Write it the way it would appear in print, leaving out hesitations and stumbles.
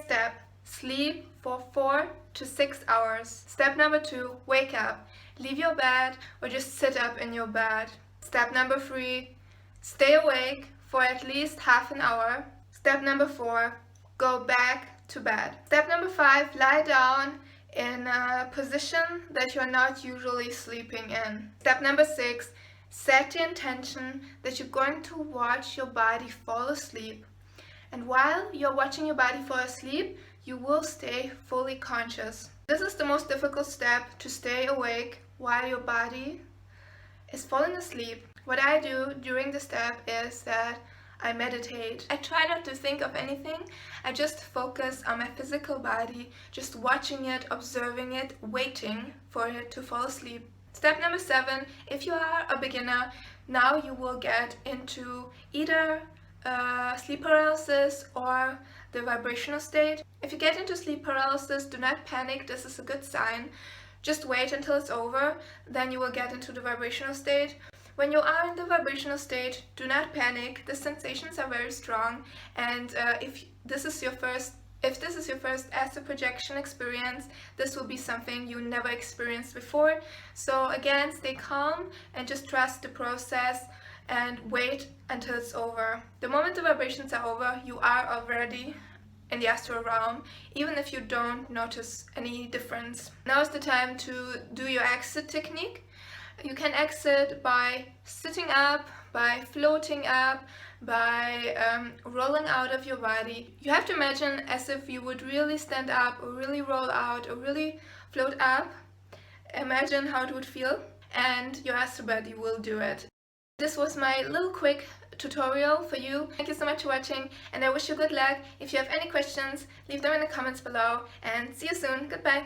step, sleep for 4 to 6 hours. Step number 2, wake up. Leave your bed or just sit up in your bed. Step number 3, stay awake for at least half an hour. Step number 4, go back to bed. Step number 5, lie down in a position that you're not usually sleeping in. Step number 6, set the intention that you're going to watch your body fall asleep. And while you're watching your body fall asleep, you will stay fully conscious. This is the most difficult step, to stay awake while your body is falling asleep. What I do during the step is that I meditate. I try not to think of anything. I just focus on my physical body, just watching it, observing it, waiting for it to fall asleep. Step number 7, if you are a beginner, now you will get into either sleep paralysis or the vibrational state. If you get into sleep paralysis, do not panic, this is a good sign. Just wait until it's over, then you will get into the vibrational state. When you are in the vibrational state, do not panic, the sensations are very strong, and if this is your first astral projection experience, this will be something you never experienced before. So again, stay calm and just trust the process and wait until it's over. The moment the vibrations are over, you are already in the astral realm, even if you don't notice any difference. Now is the time to do your exit technique. You can exit by sitting up, by floating up, by rolling out of your body. You have to imagine as if you would really stand up or really roll out or really float up. Imagine how it would feel, and your astral body will do it. This was my little quick tutorial for you. Thank you so much for watching, and I wish you good luck. If you have any questions, leave them in the comments below, and see you soon. Goodbye.